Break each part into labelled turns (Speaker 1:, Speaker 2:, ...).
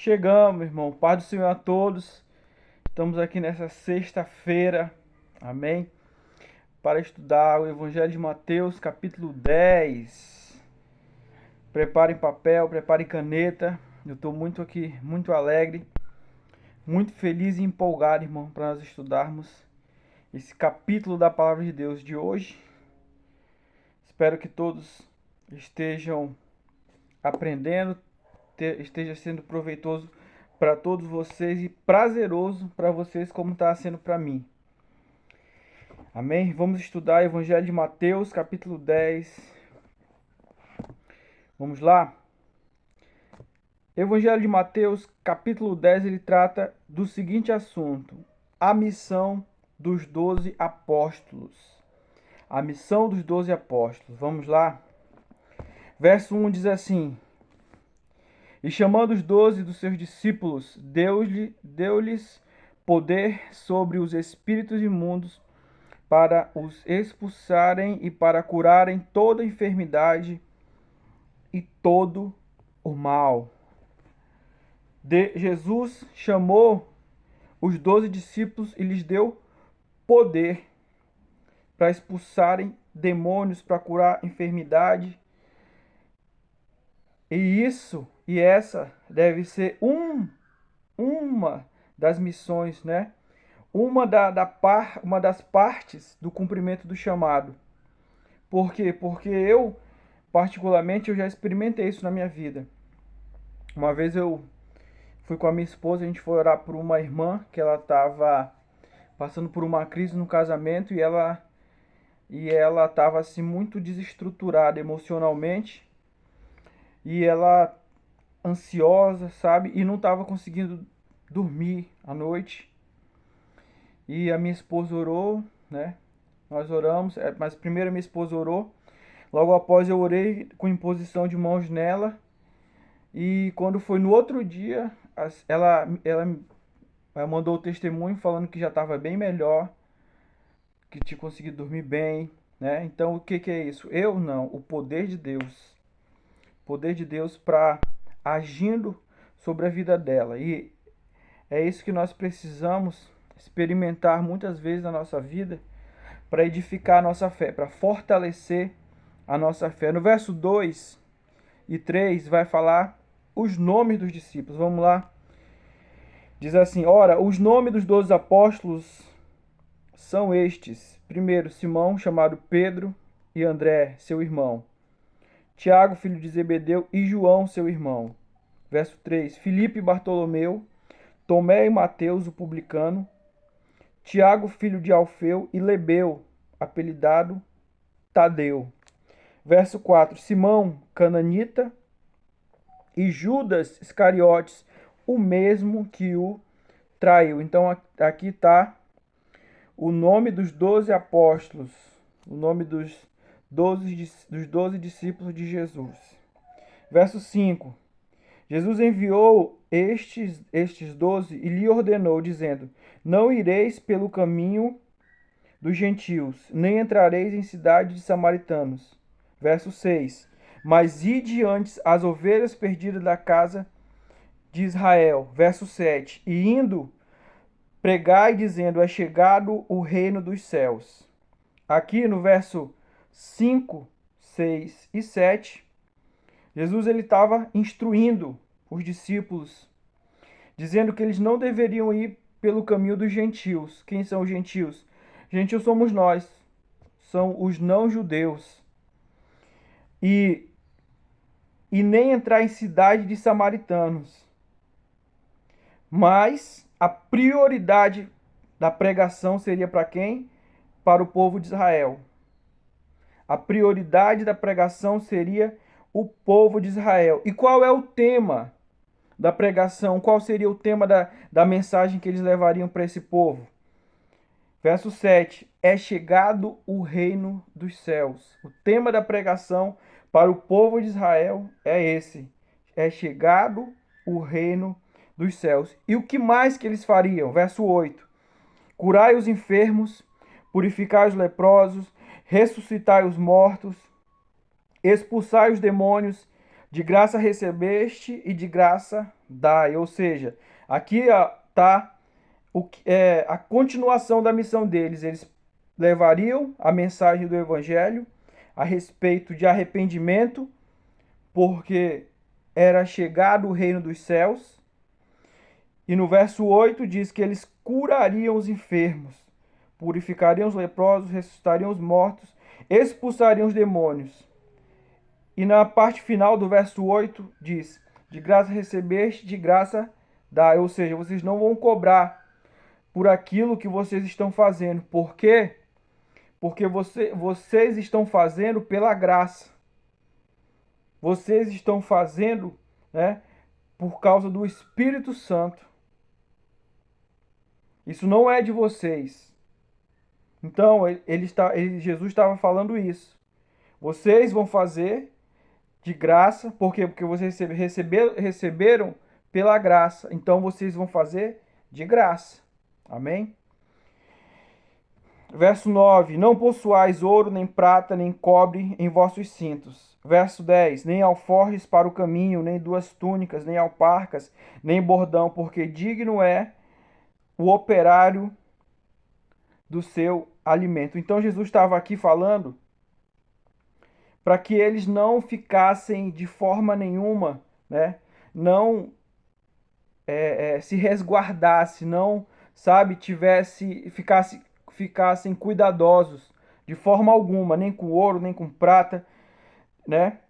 Speaker 1: Chegamos, irmão. Paz do Senhor a todos. Estamos aqui nessa sexta-feira, amém? Para estudar o Evangelho de Mateus, capítulo 10. Preparem papel, preparem caneta. Eu estou muito alegre, muito feliz e empolgado, irmão, para nós estudarmos esse capítulo da Palavra de Deus de hoje. Espero que todos estejam aprendendo, esteja sendo proveitoso para todos vocês e prazeroso para vocês como está sendo para mim. Amém? Vamos estudar o Evangelho de Mateus, capítulo 10. Vamos lá? Evangelho de Mateus, capítulo 10, ele trata do seguinte assunto: a missão dos 12 apóstolos. A missão dos 12 apóstolos. Vamos lá? Verso 1 diz assim: E chamando os 12 dos seus discípulos, deu-lhes poder sobre os espíritos imundos para os expulsarem e para curarem toda enfermidade e todo o mal. Jesus chamou os 12 discípulos e lhes deu poder para expulsarem demônios, para curar enfermidade. E essa deve ser uma das missões, né? Uma das partes do cumprimento do chamado. Por quê? Porque eu, particularmente, eu já experimentei isso na minha vida. Uma vez eu fui com a minha esposa, a gente foi orar por uma irmã que ela estava passando por uma crise no casamento e ela estava assim muito desestruturada emocionalmente e ela ansiosa, sabe? E não estava conseguindo dormir à noite. E a minha esposa orou, né? Nós oramos, mas primeiro a minha esposa orou. Logo após eu orei com imposição de mãos nela. E quando foi no outro dia, ela mandou o testemunho falando que já estava bem melhor, que tinha conseguido dormir bem, né? Então o que é isso? Eu não, o poder de Deus. O poder de Deus para agindo sobre a vida dela. E é isso que nós precisamos experimentar muitas vezes na nossa vida para edificar a nossa fé, para fortalecer a nossa fé. No verso 2 e 3 vai falar os nomes dos discípulos. Vamos lá. Diz assim: Ora, os nomes dos 12 apóstolos são estes. Primeiro, Simão, chamado Pedro, e André, seu irmão. Tiago, filho de Zebedeu, e João, seu irmão. Verso 3, Filipe e Bartolomeu, Tomé e Mateus, o publicano, Tiago, filho de Alfeu, e Lebeu, apelidado Tadeu. Verso 4, Simão, cananita, e Judas Iscariotes, o mesmo que o traiu. Então aqui está o nome dos 12 apóstolos, o nome dos 12 discípulos de Jesus. Verso 5, Jesus enviou estes 12 e lhe ordenou, dizendo: Não ireis pelo caminho dos gentios, nem entrareis em cidade de samaritanos. Verso 6. Mas ide antes as ovelhas perdidas da casa de Israel. Verso 7. E indo, pregai, dizendo: É chegado o reino dos céus. Aqui no verso 5, 6 e 7, Jesus ele estava instruindo os discípulos, dizendo que eles não deveriam ir pelo caminho dos gentios. Quem são os gentios? Gentios somos nós, são os não-judeus. E nem entrar em cidade de samaritanos. Mas a prioridade da pregação seria para quem? Para o povo de Israel. A prioridade da pregação seria o povo de Israel. E qual é o tema da pregação? Qual seria o tema da mensagem que eles levariam para esse povo? Verso 7. É chegado o reino dos céus. O tema da pregação para o povo de Israel é esse. É chegado o reino dos céus. E o que mais que eles fariam? Verso 8. Curai os enfermos, purificai os leprosos, ressuscitai os mortos, expulsai os demônios. De graça recebeste e de graça dai. Ou seja, aqui está a continuação da missão deles. Eles levariam a mensagem do Evangelho a respeito de arrependimento, porque era chegado o reino dos céus. E no verso 8 diz que eles curariam os enfermos, purificariam os leprosos, ressuscitariam os mortos, expulsariam os demônios. E na parte final do verso 8 diz: de graça recebeste, de graça dai. Ou seja, vocês não vão cobrar por aquilo que vocês estão fazendo. Por quê? Porque vocês estão fazendo pela graça. Vocês estão fazendo, né, por causa do Espírito Santo. Isso não é de vocês. Então, Jesus estava falando isso. Vocês vão fazer de graça, por quê? Porque vocês receberam pela graça. Então, vocês vão fazer de graça. Amém? Verso 9: não possuais ouro, nem prata, nem cobre em vossos cintos. Verso 10: nem alforjes para o caminho, nem duas túnicas, nem alparcas, nem bordão, porque digno é o operário do seu alimento. Então Jesus estava aqui falando para que eles não ficassem de forma nenhuma, né? Não se resguardasse, não, sabe, ficassem cuidadosos de forma alguma, nem com ouro, nem com prata, né?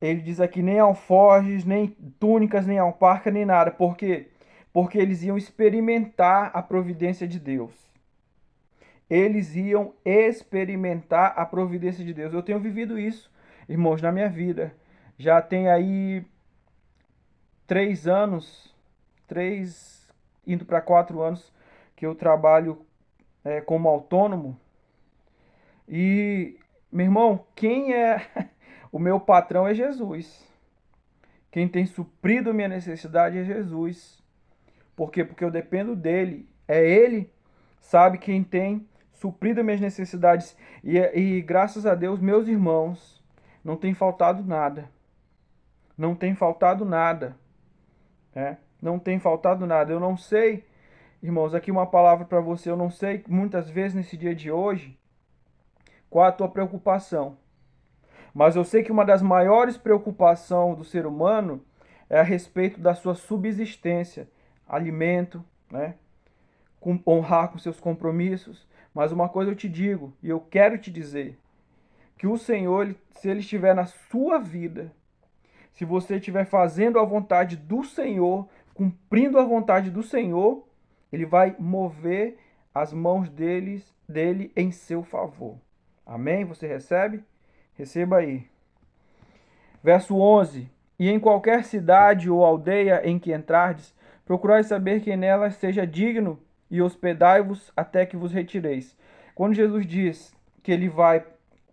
Speaker 1: Ele diz aqui nem alforjes, nem túnicas, nem alparca, nem nada. Por quê? Porque eles iam experimentar a providência de Deus. Eles iam experimentar a providência de Deus. Eu tenho vivido isso, irmãos, na minha vida. Já tem aí 3 anos, indo para 4 anos, que eu trabalho como autônomo. E, meu irmão, quem é o meu patrão é Jesus. Quem tem suprido minha necessidade é Jesus. Por quê? Porque eu dependo dele. É ele, sabe, quem tem suprido minhas necessidades. E graças a Deus, meus irmãos, não tem faltado nada. Não tem faltado nada. Não tem faltado nada. Eu não sei, irmãos, aqui uma palavra para você. Eu não sei, muitas vezes nesse dia de hoje, qual a tua preocupação. Mas eu sei que uma das maiores preocupações do ser humano é a respeito da sua subsistência, alimento, né? Honrar com seus compromissos. Mas uma coisa eu te digo, e eu quero te dizer, que o Senhor, se Ele estiver na sua vida, se você estiver fazendo a vontade do Senhor, cumprindo a vontade do Senhor, Ele vai mover as mãos dele em seu favor. Amém? Você recebe? Receba aí. Verso 11. E em qualquer cidade ou aldeia em que entrardes, procurai saber quem nela seja digno e hospedai-vos até que vos retireis. Quando Jesus diz que ele vai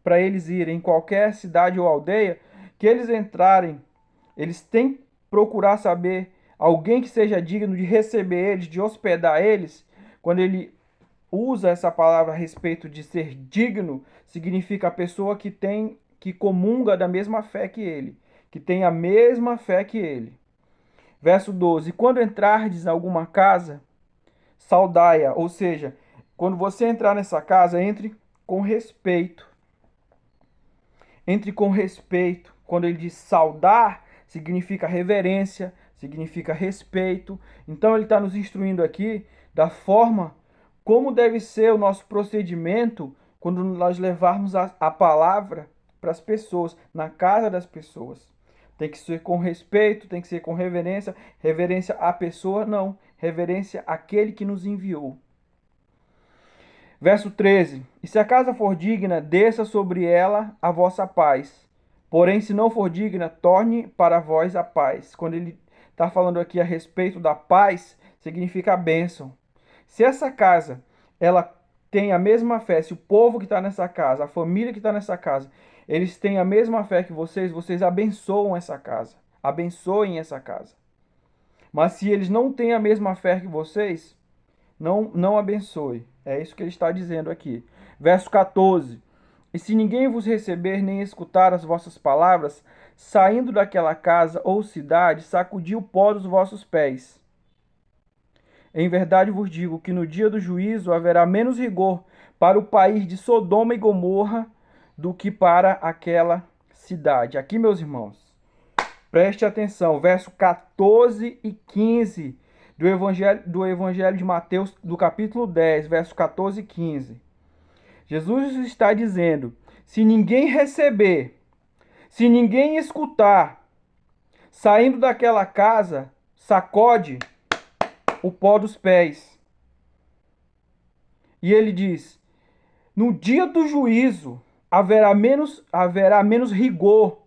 Speaker 1: para eles irem em qualquer cidade ou aldeia, que eles entrarem, eles têm que procurar saber alguém que seja digno de receber eles, de hospedar eles. Quando ele usa essa palavra a respeito de ser digno, significa a pessoa que comunga da mesma fé que ele, que tem a mesma fé que ele. Verso 12: quando entrardes em alguma casa, saudai-a, ou seja, quando você entrar nessa casa, entre com respeito. Entre com respeito. Quando ele diz saudar, significa reverência, significa respeito. Então ele está nos instruindo aqui da forma como deve ser o nosso procedimento quando nós levarmos a palavra para as pessoas, na casa das pessoas. Tem que ser com respeito, tem que ser com reverência. Reverência à pessoa, não. Reverência àquele que nos enviou. Verso 13. E se a casa for digna, desça sobre ela a vossa paz. Porém, se não for digna, torne para vós a paz. Quando ele está falando aqui a respeito da paz, significa a bênção. Se essa casa, ela tem a mesma fé, se o povo que está nessa casa, a família que está nessa casa, eles têm a mesma fé que vocês abençoam essa casa. Abençoem essa casa. Mas se eles não têm a mesma fé que vocês, não abençoe. É isso que ele está dizendo aqui. Verso 14. E se ninguém vos receber nem escutar as vossas palavras, saindo daquela casa ou cidade, sacudi o pó dos vossos pés. Em verdade vos digo que no dia do juízo haverá menos rigor para o país de Sodoma e Gomorra do que para aquela cidade. Aqui, meus irmãos, preste atenção, verso 14 e 15 do Evangelho de Mateus, do capítulo 10, verso 14 e 15. Jesus está dizendo: se ninguém receber, se ninguém escutar, saindo daquela casa, sacode o pó dos pés. E ele diz: no dia do juízo haverá menos rigor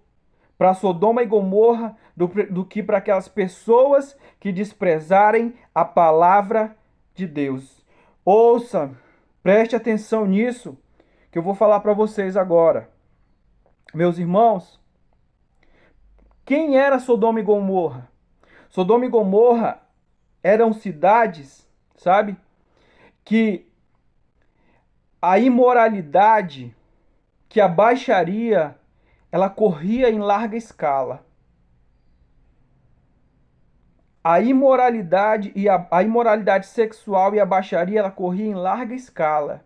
Speaker 1: para Sodoma e Gomorra do que para aquelas pessoas que desprezarem a palavra de Deus. Ouça, preste atenção nisso que eu vou falar para vocês agora. Meus irmãos, quem era Sodoma e Gomorra? Sodoma e Gomorra eram cidades, sabe, que a imoralidade, que a baixaria, ela corria em larga escala. A imoralidade a imoralidade sexual e a baixaria, ela corria em larga escala.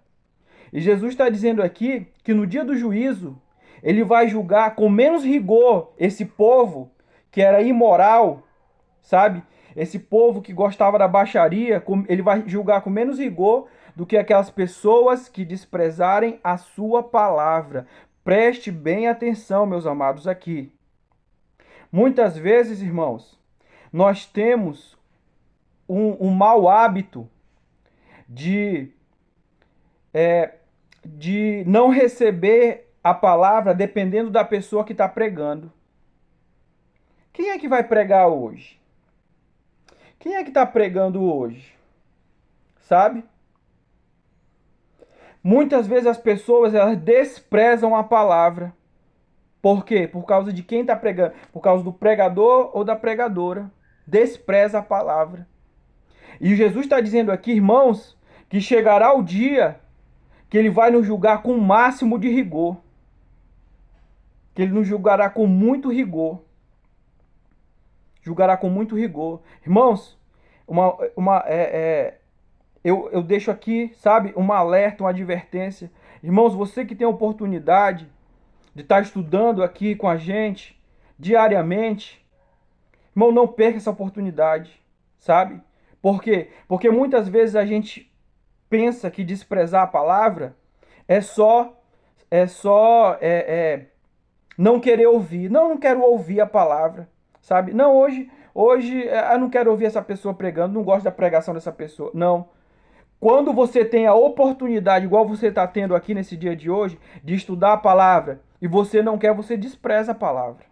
Speaker 1: E Jesus está dizendo aqui que no dia do juízo, ele vai julgar com menos rigor esse povo que era imoral, sabe? Esse povo que gostava da baixaria, ele vai julgar com menos rigor do que aquelas pessoas que desprezarem a sua palavra. Preste bem atenção, meus amados, aqui. Muitas vezes, irmãos, nós temos um mau hábito de, de não receber a palavra dependendo da pessoa que está pregando. Quem é que vai pregar hoje? Quem é que está pregando hoje? Sabe? Muitas vezes as pessoas elas desprezam a palavra. Por quê? Por causa de quem está pregando. Por causa do pregador ou da pregadora. Despreza a palavra. E Jesus está dizendo aqui, irmãos, que chegará o dia que ele vai nos julgar com o máximo de rigor. Que ele nos julgará com muito rigor. Julgará com muito rigor. Irmãos, eu deixo aqui, sabe, um alerta, uma advertência. Irmãos, você que tem a oportunidade de estar estudando aqui com a gente diariamente, irmão, não perca essa oportunidade, sabe? Por quê? Porque muitas vezes a gente pensa que desprezar a palavra é só não querer ouvir. Não, não quero ouvir a palavra, sabe? Não, hoje eu não quero ouvir essa pessoa pregando, não gosto da pregação dessa pessoa. Não. Quando você tem a oportunidade, igual você está tendo aqui nesse dia de hoje, de estudar a palavra, e você não quer, você despreza a palavra.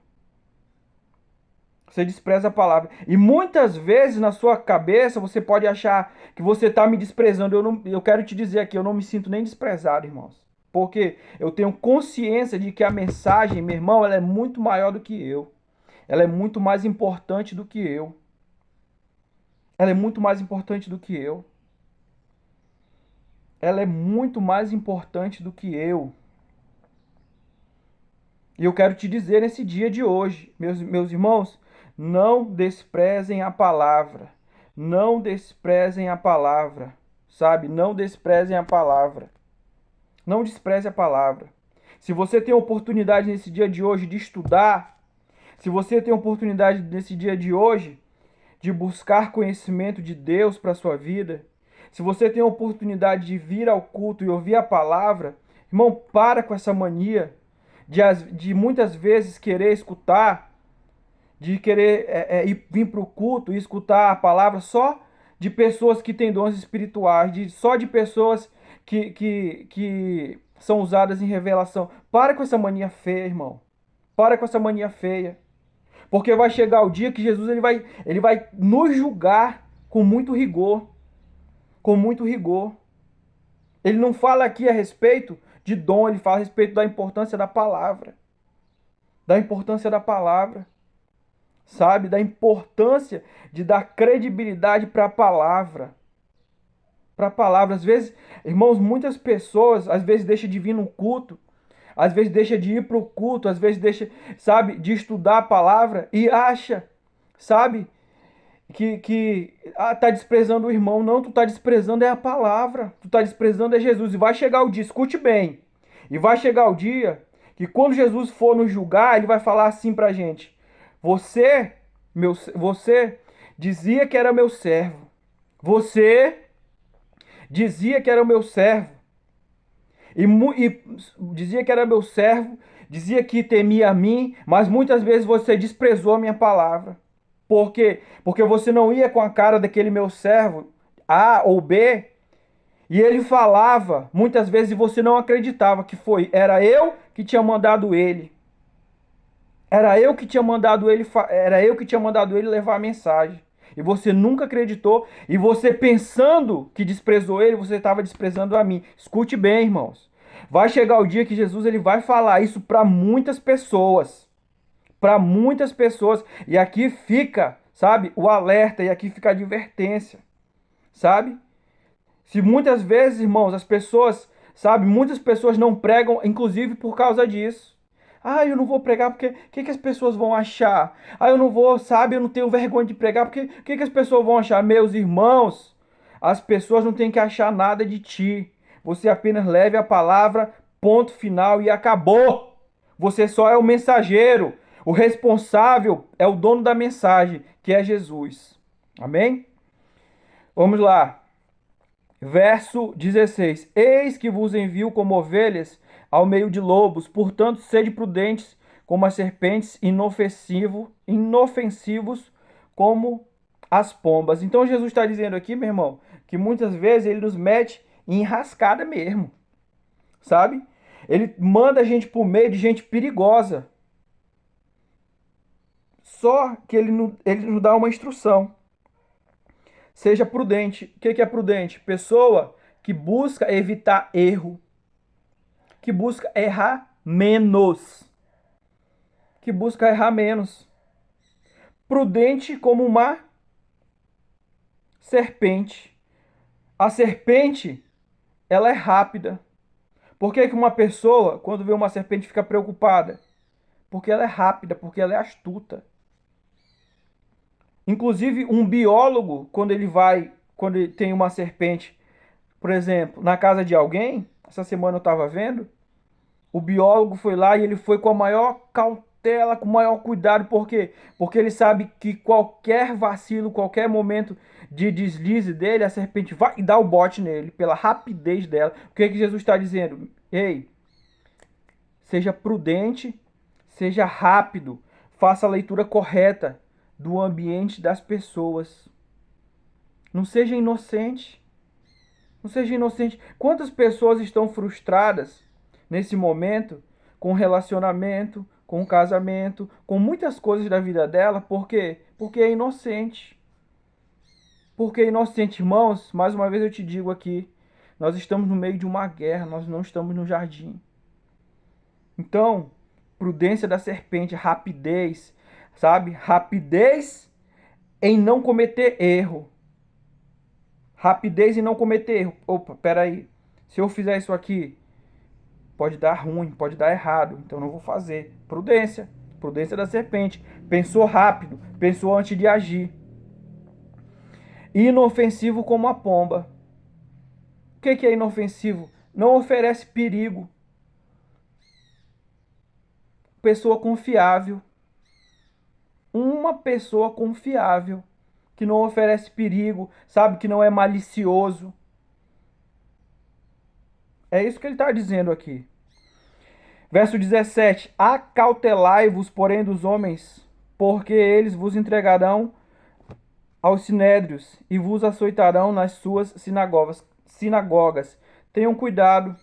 Speaker 1: Você despreza a palavra. E muitas vezes na sua cabeça você pode achar que você está me desprezando. Eu quero te dizer aqui, eu não me sinto nem desprezado, irmãos. Porque eu tenho consciência de que a mensagem, meu irmão, ela é muito maior do que eu. Ela é muito mais importante do que eu. Ela é muito mais importante do que eu. Ela é muito mais importante do que eu. E eu quero te dizer nesse dia de hoje, meus irmãos, não desprezem a palavra. Não desprezem a palavra. Sabe? Não desprezem a palavra. Não despreze a palavra. Se você tem a oportunidade nesse dia de hoje de estudar, se você tem a oportunidade nesse dia de hoje de buscar conhecimento de Deus para a sua vida, se você tem a oportunidade de vir ao culto e ouvir a palavra, irmão, para com essa mania de muitas vezes querer escutar, de querer vir para o culto e escutar a palavra só de pessoas que têm dons espirituais, só de pessoas que são usadas em revelação. Para com essa mania feia, irmão. Para com essa mania feia. Porque vai chegar o dia que Jesus ele vai nos julgar com muito rigor. Com muito rigor. Ele não fala aqui a respeito de dom, ele fala a respeito da importância da palavra. Da importância da palavra. Sabe? Da importância de dar credibilidade para a palavra. Para a palavra. Às vezes, irmãos, muitas pessoas, às vezes deixam de vir no culto. às vezes deixa de ir para o culto, às vezes deixa, sabe, de estudar a palavra e acha, sabe, tá desprezando o irmão. Não, tu tá desprezando é a palavra, tu tá desprezando é Jesus. E vai chegar o dia, escute bem, e vai chegar o dia que quando Jesus for nos julgar, ele vai falar assim pra gente: você dizia que era meu servo, você dizia que era o meu servo, e dizia que era meu servo, dizia que temia a mim, mas muitas vezes você desprezou a minha palavra. Por quê? Porque você não ia com a cara daquele meu servo, A ou B, e ele falava, muitas vezes você não acreditava que era eu que tinha mandado ele. Era eu que tinha mandado ele levar a mensagem. E você nunca acreditou, e você pensando que desprezou ele, você estava desprezando a mim. Escute bem, irmãos. Vai chegar o dia que Jesus ele vai falar isso para muitas pessoas. Para muitas pessoas. E aqui fica, sabe, o alerta, e aqui fica a advertência. Sabe? Se muitas vezes, irmãos, as pessoas, sabe, muitas pessoas não pregam, inclusive por causa disso. Ah, eu não vou pregar porque o que as pessoas vão achar? Ah, eu não vou, sabe, eu não tenho vergonha de pregar porque o que as pessoas vão achar? Meus irmãos, as pessoas não têm que achar nada de ti. Você apenas leve a palavra, ponto final e acabou. Você só é o mensageiro. O responsável é o dono da mensagem, que é Jesus. Amém? Vamos lá. Verso 16: Eis que vos envio como ovelhas ao meio de lobos, portanto, sede prudentes como as serpentes, inofensivos como as pombas. Então, Jesus está dizendo aqui, meu irmão, que muitas vezes ele nos mete em enrascada mesmo, sabe? Ele manda a gente por meio de gente perigosa. Só que ele nos dá uma instrução. Seja prudente. O que é prudente? Pessoa que busca evitar erro, que busca errar menos. Que busca errar menos. Prudente como uma serpente. A serpente, ela é rápida. Por que uma pessoa, quando vê uma serpente, fica preocupada? Porque ela é rápida, porque ela é astuta. Inclusive, um biólogo, quando ele tem uma serpente, por exemplo, na casa de alguém, essa semana eu estava vendo, o biólogo foi lá e ele foi com a maior cautela, com o maior cuidado. Por quê? Porque ele sabe que qualquer vacilo, qualquer momento de deslize dele, a serpente vai dar o bote nele, pela rapidez dela. O que Jesus está dizendo? Ei, seja prudente, seja rápido, faça a leitura correta do ambiente das pessoas. Não seja inocente. Não seja inocente. Quantas pessoas estão frustradas nesse momento com relacionamento, com casamento, com muitas coisas da vida dela? Por quê? Porque é inocente. Porque é inocente, irmãos. Mais uma vez eu te digo aqui, nós estamos no meio de uma guerra, nós não estamos no jardim. Então, prudência da serpente, rapidez, sabe? Rapidez em não cometer erro. Rapidez em não cometer erro. Opa, peraí. Se eu fizer isso aqui, pode dar ruim, pode dar errado. Então não vou fazer. Prudência. Prudência da serpente. Pensou rápido. Pensou antes de agir. Inofensivo como a pomba. O que é inofensivo? Não oferece perigo. Pessoa confiável. Uma pessoa confiável. Que não oferece perigo. Sabe? Que não é malicioso. É isso que ele está dizendo aqui. Verso 17: Acautelai-vos, porém, dos homens, porque eles vos entregarão aos sinédrios e vos açoitarão nas suas sinagogas. Tenham cuidado,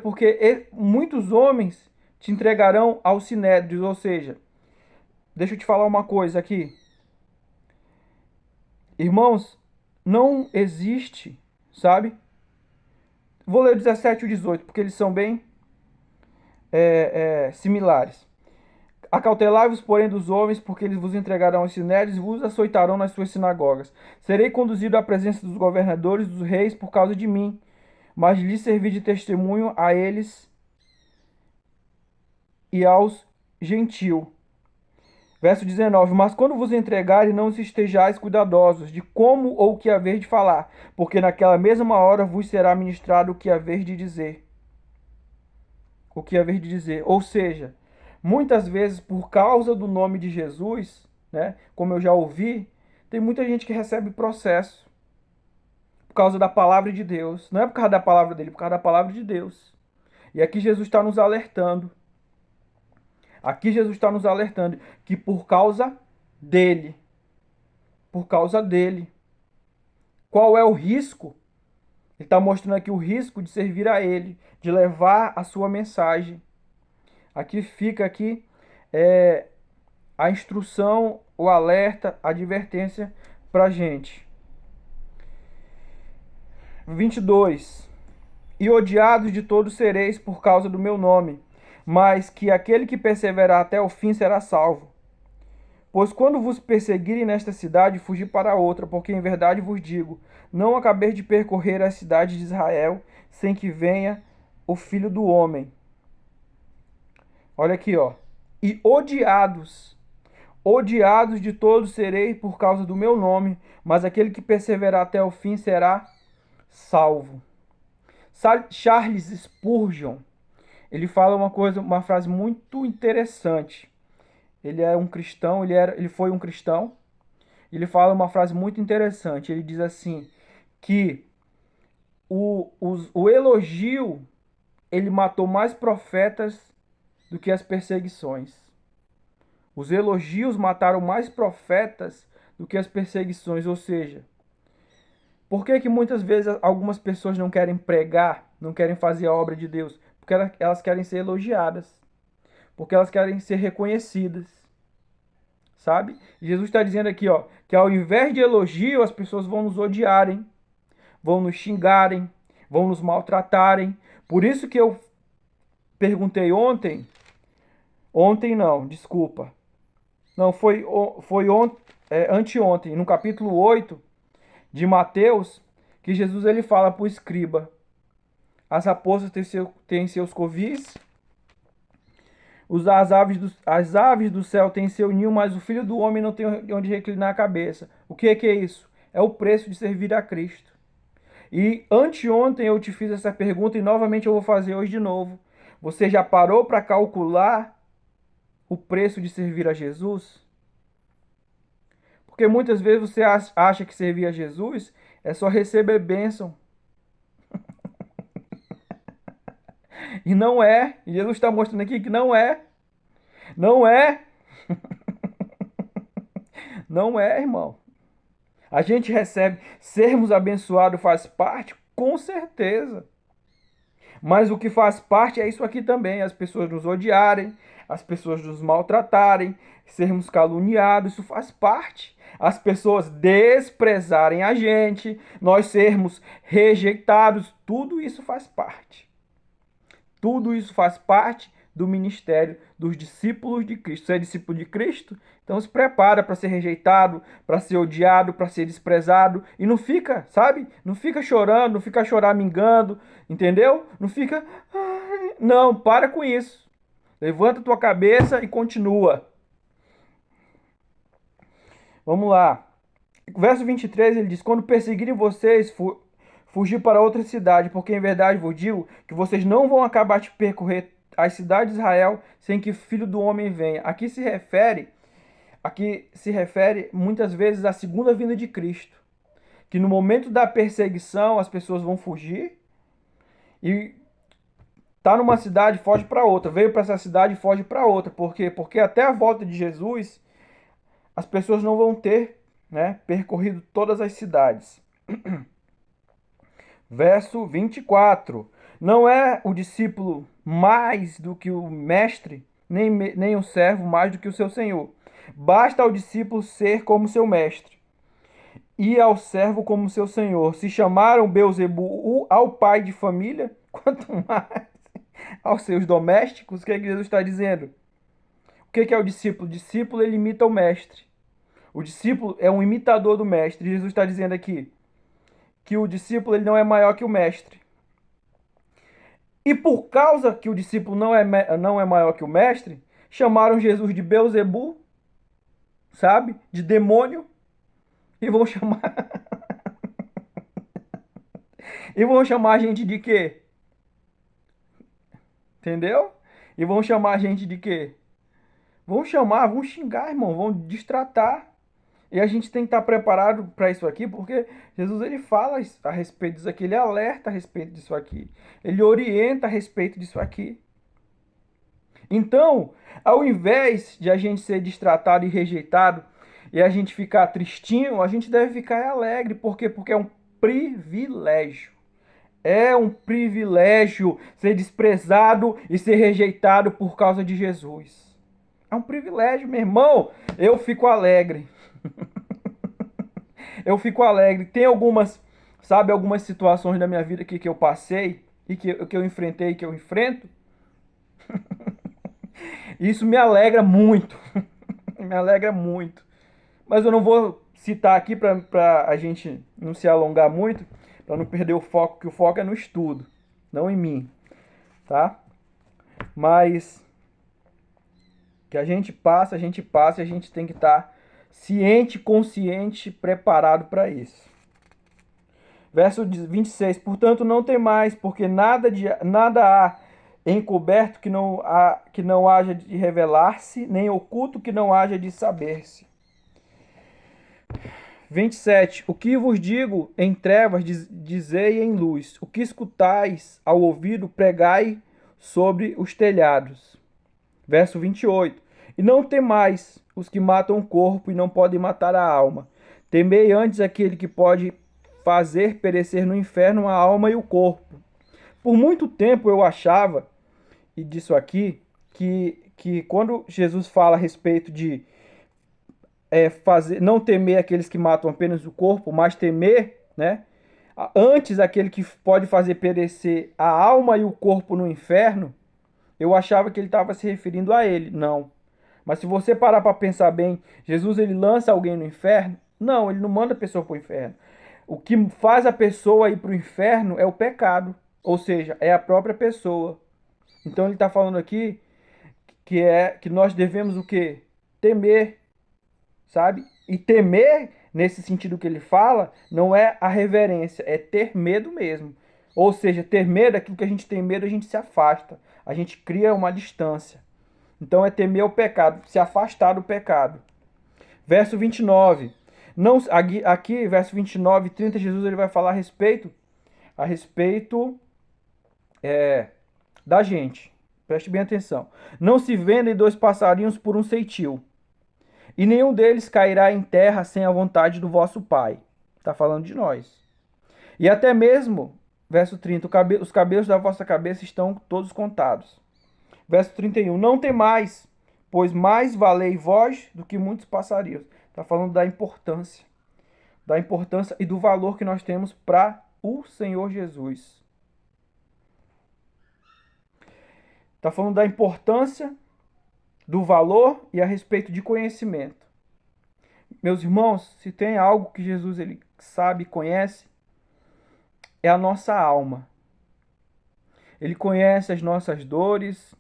Speaker 1: porque muitos homens te entregarão aos sinédrios. Ou seja, deixa eu te falar uma coisa aqui. Irmãos, não existe, sabe? Vou ler o 17 e o 18, porque eles são bem similares. Acautelai-vos, porém, dos homens, porque eles vos entregarão aos sinédrios e vos açoitarão nas suas sinagogas. Serei conduzido à presença dos governadores, dos reis, por causa de mim, mas lhes servi de testemunho a eles e aos gentios. Verso 19: Mas quando vos entregarem, não estejais cuidadosos de como ou o que haver de falar, porque naquela mesma hora vos será ministrado o que haver de dizer. O que haver de dizer. Ou seja, muitas vezes, por causa do nome de Jesus, né, como eu já ouvi, tem muita gente que recebe processo por causa da palavra de Deus. Não é por causa da palavra dele, é por causa da palavra de Deus. E aqui Jesus está nos alertando. Aqui Jesus está nos alertando que por causa dele, qual é o risco? Ele está mostrando aqui o risco de servir a ele, de levar a sua mensagem. Aqui fica aqui a instrução, o alerta, a advertência para a gente. 22. E odiados de todos sereis por causa do meu nome, mas que aquele que perseverar até o fim será salvo. Pois quando vos perseguirem nesta cidade, fugi para outra, porque em verdade vos digo, não acabei de percorrer a cidade de Israel, sem que venha o Filho do Homem. Olha aqui, ó. E odiados de todos serei por causa do meu nome, mas aquele que perseverar até o fim será salvo. Charles Spurgeon, ele fala uma frase muito interessante. Ele é um cristão, ele foi um cristão. Ele fala uma frase muito interessante. Ele diz assim que o elogio ele matou mais profetas do que as perseguições. Os elogios mataram mais profetas do que as perseguições. Ou seja, por que muitas vezes algumas pessoas não querem pregar, não querem fazer a obra de Deus? Porque elas querem ser elogiadas. Porque elas querem ser reconhecidas. Sabe? E Jesus está dizendo aqui, ó, que ao invés de elogio, as pessoas vão nos odiarem, vão nos xingarem, vão nos maltratarem. Por isso que eu perguntei ontem não, desculpa. Não, foi anteontem, no capítulo 8 de Mateus, que Jesus ele fala para o escriba: as raposas têm seus covis, as aves do céu têm seu ninho, mas o Filho do Homem não tem onde reclinar a cabeça. O que é isso? É o preço de servir a Cristo. E anteontem eu te fiz essa pergunta e novamente eu vou fazer hoje de novo. Você já parou para calcular o preço de servir a Jesus? Porque muitas vezes você acha que servir a Jesus é só receber bênção. E não é. E Jesus está mostrando aqui que não é. Não é. Não é, irmão. A gente recebe, sermos abençoados faz parte, com certeza. Mas o que faz parte é isso aqui também: as pessoas nos odiarem, as pessoas nos maltratarem, sermos caluniados, isso faz parte. As pessoas desprezarem a gente, nós sermos rejeitados, tudo isso faz parte. Tudo isso faz parte do ministério dos discípulos de Cristo. Você é discípulo de Cristo? Então se prepara para ser rejeitado, para ser odiado, para ser desprezado. E não fica, sabe? Não fica chorando, não fica choramingando, entendeu? Não fica... Não, para com isso. Levanta tua cabeça e continua. Vamos lá. Verso 23, ele diz: quando perseguirem vocês, fugir para outra cidade, porque em verdade vos digo que vocês não vão acabar de percorrer as cidades de Israel sem que o Filho do Homem venha. Aqui se refere muitas vezes à segunda vinda de Cristo, que no momento da perseguição as pessoas vão fugir e tá numa cidade, foge para outra, veio para essa cidade e foge para outra. Por quê? Porque até a volta de Jesus as pessoas não vão ter, né, percorrido todas as cidades. Verso 24. Não é o discípulo mais do que o mestre, nem o servo mais do que o seu senhor. Basta ao discípulo ser como seu mestre, e ao servo como seu senhor. Se chamaram Beelzebu ao pai de família, quanto mais aos seus domésticos. O que é que Jesus está dizendo? O que é o discípulo? O discípulo, ele imita o mestre. O discípulo é um imitador do mestre. Jesus está dizendo aqui que o discípulo ele não é maior que o mestre. E por causa que o discípulo não é maior que o mestre, chamaram Jesus de Beelzebul, sabe? De demônio. E vão chamar, e vão chamar a gente de quê? Entendeu? E vão chamar a gente de quê? Vão xingar, irmão, vão destratar. E a gente tem que estar preparado para isso aqui, porque Jesus ele fala a respeito disso aqui, ele alerta a respeito disso aqui, ele orienta a respeito disso aqui. Então, ao invés de a gente ser destratado e rejeitado e a gente ficar tristinho, a gente deve ficar alegre. Por quê? Porque é um privilégio. É um privilégio ser desprezado e ser rejeitado por causa de Jesus. É um privilégio, meu irmão. Eu fico alegre. Eu fico alegre. Tem algumas, sabe, algumas situações da minha vida que eu passei e que eu enfrentei, que eu enfrento. Isso me alegra muito. Me alegra muito. Mas eu não vou citar aqui para a gente não se alongar muito, para não perder o foco, que o foco é no estudo, não em mim, tá? Mas que a gente passa e a gente tem que estar ciente, consciente, preparado para isso. Verso 26, portanto não tem mais, porque nada há encoberto que não haja de revelar-se, nem oculto que não haja de saber-se. 27. O que vos digo em trevas, dizei em luz. O que escutais ao ouvido, pregai sobre os telhados. Verso 28. E não temais os que matam o corpo e não podem matar a alma. Temei antes aquele que pode fazer perecer no inferno a alma e o corpo. Por muito tempo eu achava, e disso aqui, que quando Jesus fala a respeito de não temer aqueles que matam apenas o corpo, mas temer, né? Antes aquele que pode fazer perecer a alma e o corpo no inferno, eu achava que ele estava se referindo a ele. Não. Mas se você parar para pensar bem, Jesus ele lança alguém no inferno? Não, ele não manda a pessoa para o inferno. O que faz a pessoa ir para o inferno é o pecado, ou seja, é a própria pessoa. Então ele está falando aqui que nós devemos o quê? Temer, sabe? E temer, nesse sentido que ele fala, não é a reverência, é ter medo mesmo. Ou seja, ter medo, aquilo que a gente tem medo, a gente se afasta. A gente cria uma distância. Então é temer o pecado, se afastar do pecado. Verso 29. Não, aqui, verso 29 e 30, Jesus ele vai falar a respeito da gente. Preste bem atenção. Não se vendem dois passarinhos por um ceitil, e nenhum deles cairá em terra sem a vontade do vosso Pai. Está falando de nós. E até mesmo, verso 30, os cabelos da vossa cabeça estão todos contados. Verso 31, não temais, pois mais valei vós do que muitos passarinhos. Está falando da importância e do valor que nós temos para o Senhor Jesus. Está falando da importância, do valor e a respeito de conhecimento. Meus irmãos, se tem algo que Jesus ele sabe e conhece, é a nossa alma. Ele conhece as nossas dores,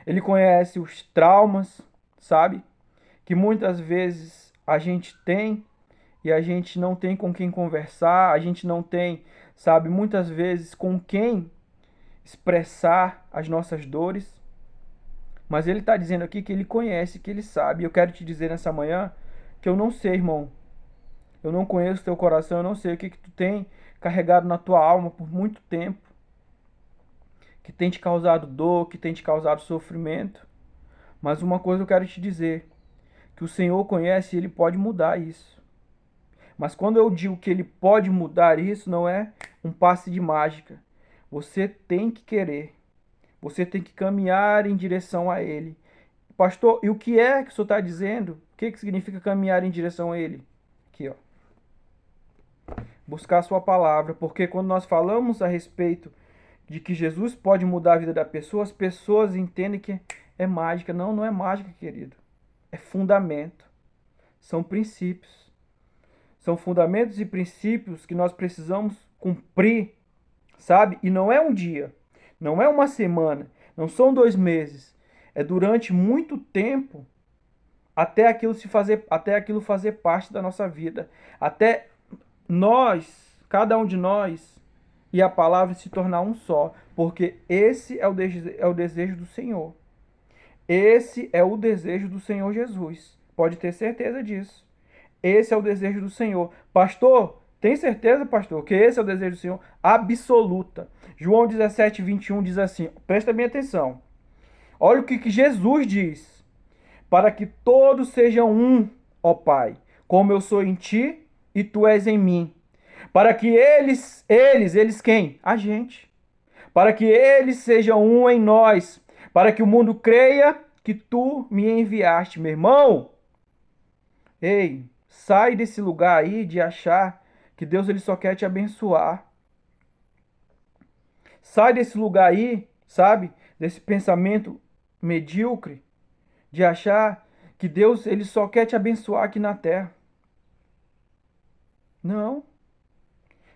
Speaker 1: ele conhece os traumas, sabe? Que muitas vezes a gente tem e a gente não tem com quem conversar, a gente não tem, sabe, muitas vezes com quem expressar as nossas dores. Mas ele está dizendo aqui que ele conhece, que ele sabe. E eu quero te dizer nessa manhã que eu não sei, irmão. Eu não conheço teu coração, eu não sei o que tu tem carregado na tua alma por muito tempo, que tem te causado dor, que tem te causado sofrimento. Mas uma coisa eu quero te dizer, que o Senhor conhece e ele pode mudar isso. Mas quando eu digo que ele pode mudar isso, não é um passe de mágica. Você tem que querer. Você tem que caminhar em direção a ele. Pastor, e o que é que o senhor está dizendo? O que significa caminhar em direção a ele? Aqui, ó. Buscar a sua palavra. Porque quando nós falamos a respeito de que Jesus pode mudar a vida da pessoa, as pessoas entendem que é mágica. Não, não é mágica, querido. É fundamento. São princípios. São fundamentos e princípios que nós precisamos cumprir, sabe? E não é um dia. Não é uma semana, não são 2 meses. É durante muito tempo até aquilo fazer parte da nossa vida. Até nós, cada um de nós, e a palavra se tornar um só. Porque esse é o desejo do Senhor. Esse é o desejo do Senhor Jesus. Pode ter certeza disso. Esse é o desejo do Senhor. Pastor, tem certeza, pastor, que esse é o desejo do Senhor? Absoluta. João 17, 21 diz assim, presta bem atenção. Olha o que Jesus diz. Para que todos sejam um, ó Pai, como eu sou em ti e tu és em mim. Para que eles quem? A gente. Para que eles sejam um em nós. Para que o mundo creia que tu me enviaste, meu irmão. Ei, sai desse lugar aí de achar que Deus ele só quer te abençoar. Sai desse lugar aí, sabe? Desse pensamento medíocre de achar que Deus ele só quer te abençoar aqui na terra. Não.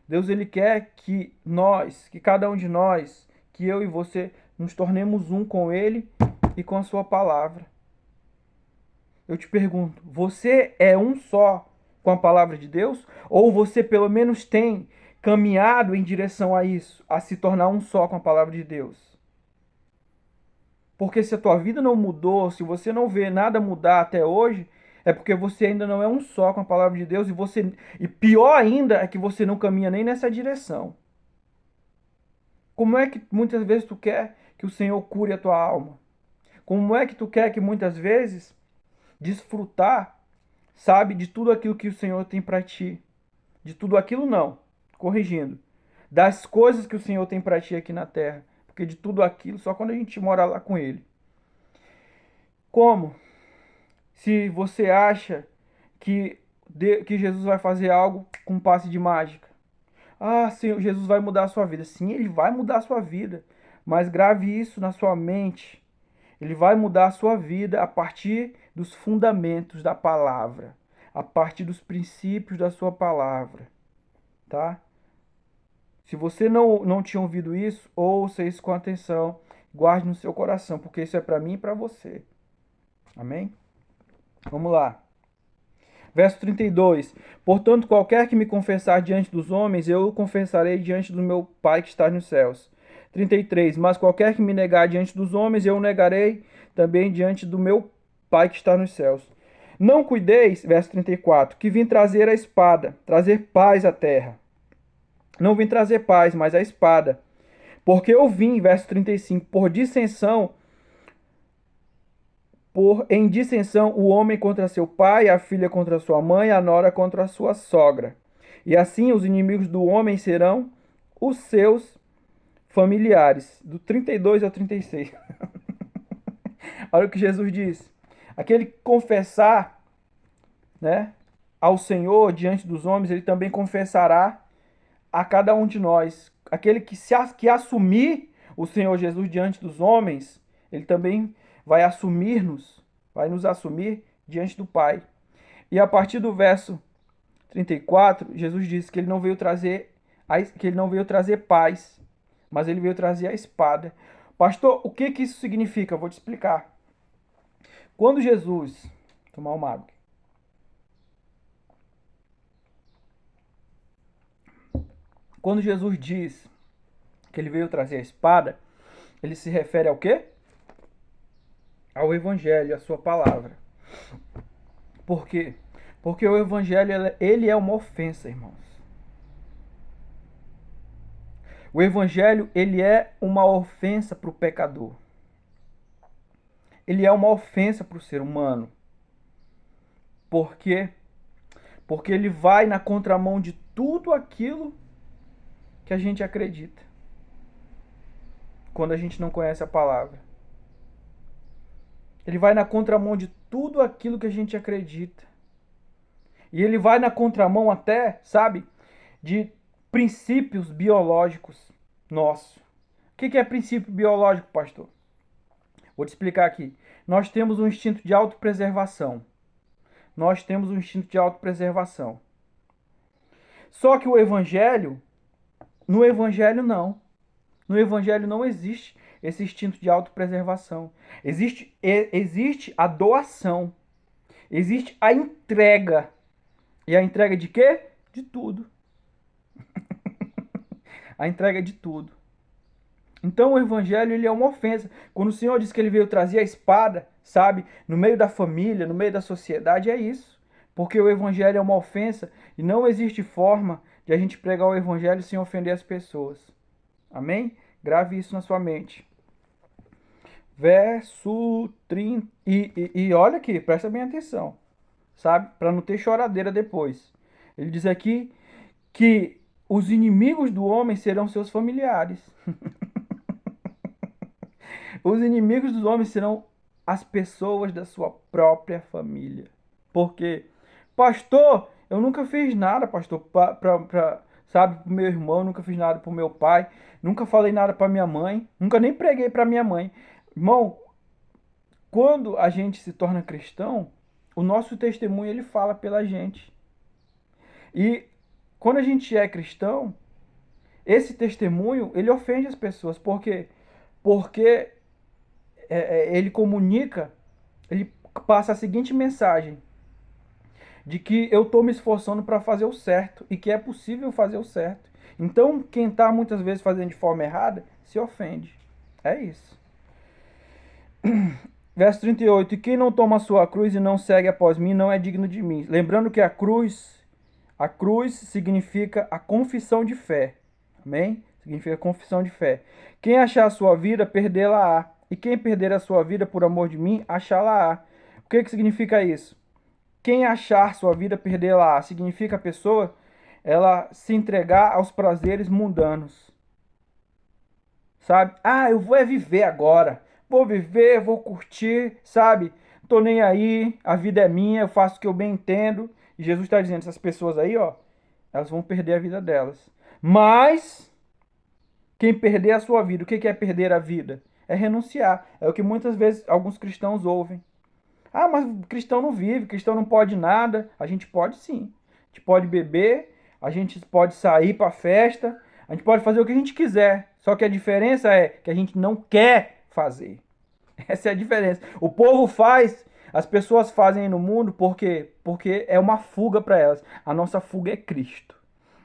Speaker 1: Deus ele quer que nós, que cada um de nós, que eu e você nos tornemos um com ele e com a sua palavra. Eu te pergunto, você é um só com a palavra de Deus? Ou você pelo menos tem caminhado em direção a isso, a se tornar um só com a palavra de Deus? Porque se a tua vida não mudou, se você não vê nada mudar até hoje, é porque você ainda não é um só com a palavra de Deus e pior ainda é que você não caminha nem nessa direção. Como é que muitas vezes tu quer que o Senhor cure a tua alma? Como é que tu quer que muitas vezes desfrutar, sabe, de tudo aquilo que o Senhor tem para ti? De tudo aquilo não, corrigindo. Das coisas que o Senhor tem para ti aqui na terra. Porque de tudo aquilo só quando a gente mora lá com Ele. Como? Se você acha que Jesus vai fazer algo com um passe de mágica. Ah, Senhor, Jesus vai mudar a sua vida. Sim, Ele vai mudar a sua vida. Mas grave isso na sua mente. Ele vai mudar a sua vida a partir dos fundamentos da palavra. A partir dos princípios da sua palavra. Tá? Se você não tinha ouvido isso, ouça isso com atenção. Guarde no seu coração, porque isso é para mim e para você. Amém? Vamos lá. Verso 32. Portanto, qualquer que me confessar diante dos homens, eu o confessarei diante do meu Pai que está nos céus. 33. Mas qualquer que me negar diante dos homens, eu o negarei também diante do meu Pai que está nos céus. Não cuideis, verso 34, que vim trazer a espada, trazer paz à terra. Não vim trazer paz, mas a espada. Porque eu vim, verso 35, em dissensão o homem contra seu pai, a filha contra sua mãe, a nora contra a sua sogra. E assim os inimigos do homem serão os seus familiares. Do 32 ao 36. Olha o que Jesus diz. Aquele que confessar, né, ao Senhor diante dos homens, ele também confessará a cada um de nós. Aquele que assumir o Senhor Jesus diante dos homens, ele também vai vai nos assumir diante do Pai. E a partir do verso 34, Jesus disse que ele não veio trazer paz, mas ele veio trazer a espada. Pastor, o que isso significa? Eu vou te explicar. Quando Jesus, tomar uma água. Quando Jesus diz que ele veio trazer a espada, ele se refere ao quê? Ao Evangelho, à sua palavra. Por quê? Porque o Evangelho ele é uma ofensa, irmãos. O Evangelho ele é uma ofensa para o pecador. Ele é uma ofensa para o ser humano. Por quê? Porque ele vai na contramão de tudo aquilo que a gente acredita. Quando a gente não conhece a palavra. Ele vai na contramão de tudo aquilo que a gente acredita. E ele vai na contramão até, sabe, de princípios biológicos nossos. O que é princípio biológico, pastor? Vou te explicar aqui. Nós temos um instinto de autopreservação. Nós temos um instinto de autopreservação. Só que no evangelho não. No Evangelho não existe esse instinto de autopreservação. Existe a doação. Existe a entrega. E a entrega de quê? De tudo. A entrega de tudo. Então o Evangelho ele é uma ofensa. Quando o Senhor diz que ele veio trazer a espada, sabe, no meio da família, no meio da sociedade, é isso. Porque o Evangelho é uma ofensa e não existe forma de a gente pregar o Evangelho sem ofender as pessoas. Amém? Grave isso na sua mente. Verso 30. E olha aqui, presta bem atenção, sabe? Para não ter choradeira depois. Ele diz aqui que os inimigos do homem serão seus familiares. Os inimigos dos homens serão as pessoas da sua própria família. Porque, pastor, eu nunca fiz nada, pastor, sabe, pro meu irmão, nunca fiz nada pro meu pai, nunca falei nada pra minha mãe, nunca nem preguei pra minha mãe. Irmão, quando a gente se torna cristão, o nosso testemunho ele fala pela gente. E quando a gente é cristão, esse testemunho ele ofende as pessoas. Por quê? Porque ele comunica, ele passa a seguinte mensagem: de que eu estou me esforçando para fazer o certo e que é possível fazer o certo. Então, quem está muitas vezes fazendo de forma errada, se ofende. É isso. Verso 38. E quem não toma a sua cruz e não segue após mim, não é digno de mim. Lembrando que a cruz significa a confissão de fé. Amém? Significa confissão de fé. Quem achar a sua vida, perdê-la-á. E quem perder a sua vida por amor de mim, achá-la-á. O que significa isso? Quem achar sua vida, perdê-la-á. Significa a pessoa ela se entregar aos prazeres mundanos. Sabe? Ah, eu vou viver agora. Vou viver, vou curtir, sabe? Tô nem aí, a vida é minha, eu faço o que eu bem entendo. E Jesus está dizendo, essas pessoas aí, ó, elas vão perder a vida delas. Mas quem perder a sua vida, o que é perder a vida? É renunciar. É o que muitas vezes alguns cristãos ouvem. Ah, mas cristão não vive, cristão não pode nada. A gente pode sim. A gente pode beber, a gente pode sair para festa, a gente pode fazer o que a gente quiser. Só que a diferença é que a gente não quer fazer. Essa é a diferença. O povo faz, as pessoas fazem no mundo porque é uma fuga para elas. A nossa fuga é Cristo.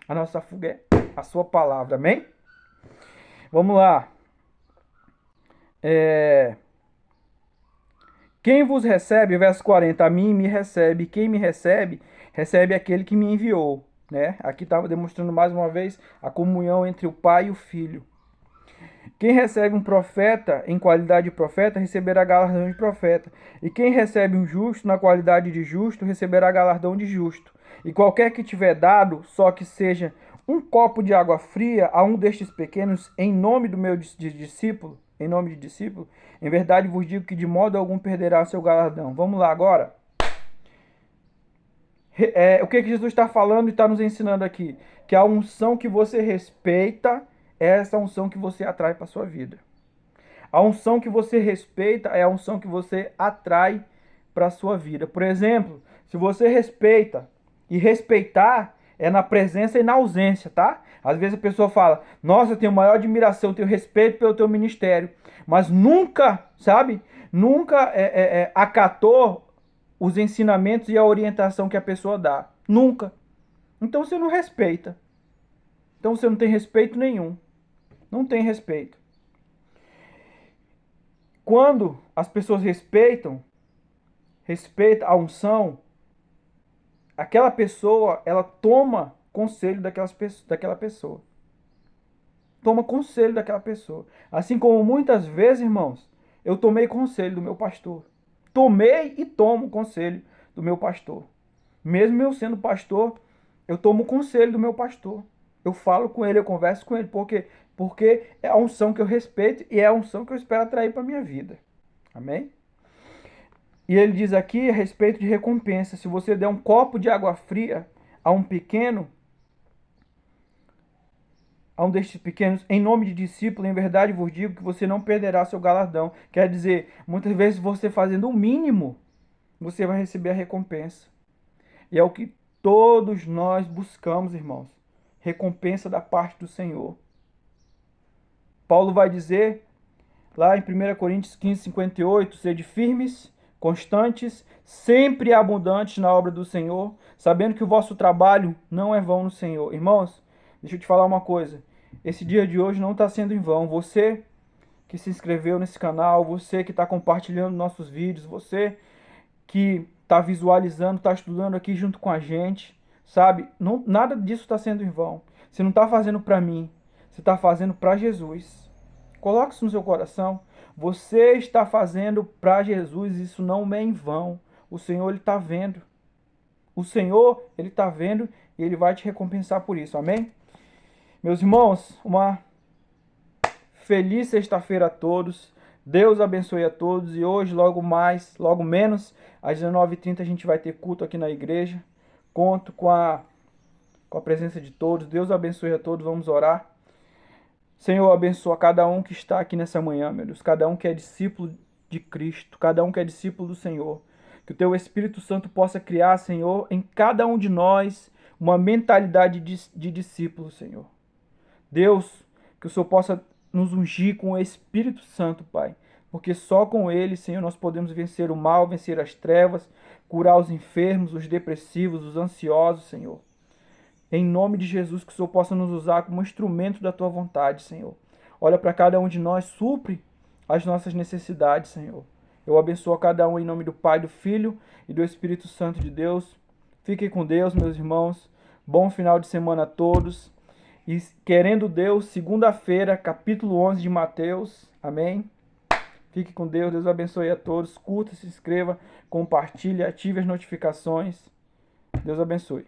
Speaker 1: A nossa fuga é a sua palavra. Amém? Vamos lá. Quem vos recebe, verso 40, a mim me recebe. Quem me recebe, recebe aquele que me enviou. Né? Aqui estava demonstrando mais uma vez a comunhão entre o Pai e o Filho. Quem recebe um profeta em qualidade de profeta, receberá galardão de profeta. E quem recebe um justo na qualidade de justo, receberá galardão de justo. E qualquer que tiver dado, só que seja um copo de água fria a um destes pequenos, em nome do meu discípulo, em nome de discípulo, em verdade vos digo que de modo algum perderá seu galardão. Vamos lá agora. O que Jesus está falando e está nos ensinando aqui? Que a unção que você respeita é essa unção que você atrai para a sua vida. A unção que você respeita é a unção que você atrai para a sua vida. Por exemplo, se você respeita, e respeitar é na presença e na ausência, tá? Às vezes a pessoa fala, nossa, eu tenho maior admiração, eu tenho respeito pelo teu ministério, mas nunca, sabe? Nunca acatou os ensinamentos e a orientação que a pessoa dá. Nunca. Então você não respeita. Então você não tem respeito nenhum. Não tem respeito. Quando as pessoas respeitam a unção, aquela pessoa, ela toma conselho daquela pessoa. Toma conselho daquela pessoa. Assim como muitas vezes, irmãos, eu tomei conselho do meu pastor. Tomei e tomo conselho do meu pastor. Mesmo eu sendo pastor, eu tomo conselho do meu pastor. Eu falo com ele, eu converso com ele, porque é a unção que eu respeito e é a unção que eu espero atrair para a minha vida. Amém? E ele diz aqui a respeito de recompensa. Se você der um copo de água fria a um pequeno, a um destes pequenos, em nome de discípulo, em verdade vos digo que você não perderá seu galardão. Quer dizer, muitas vezes você fazendo o mínimo, você vai receber a recompensa. E é o que todos nós buscamos, irmãos. Recompensa da parte do Senhor. Paulo vai dizer lá em 1 Coríntios 15, 58, sede firmes, constantes, sempre abundantes na obra do Senhor, sabendo que o vosso trabalho não é vão no Senhor. Irmãos, deixa eu te falar uma coisa. Esse dia de hoje não está sendo em vão. Você que se inscreveu nesse canal, você que está compartilhando nossos vídeos, você que está visualizando, está estudando aqui junto com a gente, sabe? Não, nada disso está sendo em vão. Você não está fazendo para mim, você está fazendo para Jesus. Coloque isso no seu coração. Você está fazendo para Jesus, isso não é em vão. O Senhor, Ele está vendo. O Senhor, Ele está vendo e Ele vai te recompensar por isso. Amém? Meus irmãos, uma feliz sexta-feira a todos. Deus abençoe a todos. E hoje, logo mais, logo menos, às 19h30 a gente vai ter culto aqui na igreja. Conto com a presença de todos. Deus abençoe a todos. Vamos orar. Senhor, abençoa cada um que está aqui nessa manhã, meu Deus. Cada um que é discípulo de Cristo. Cada um que é discípulo do Senhor. Que o Teu Espírito Santo possa criar, Senhor, em cada um de nós uma mentalidade de discípulo, Senhor. Deus, que o Senhor possa nos ungir com o Espírito Santo, Pai. Porque só com Ele, Senhor, nós podemos vencer o mal, vencer as trevas, curar os enfermos, os depressivos, os ansiosos, Senhor. Em nome de Jesus, que o Senhor possa nos usar como instrumento da Tua vontade, Senhor. Olha para cada um de nós, supre as nossas necessidades, Senhor. Eu abençoo a cada um em nome do Pai, do Filho e do Espírito Santo de Deus. Fiquem com Deus, meus irmãos. Bom final de semana a todos. E querendo Deus, segunda-feira, capítulo 11 de Mateus. Amém? Fique com Deus, Deus abençoe a todos. Curta, se inscreva, compartilhe, ative as notificações. Deus abençoe.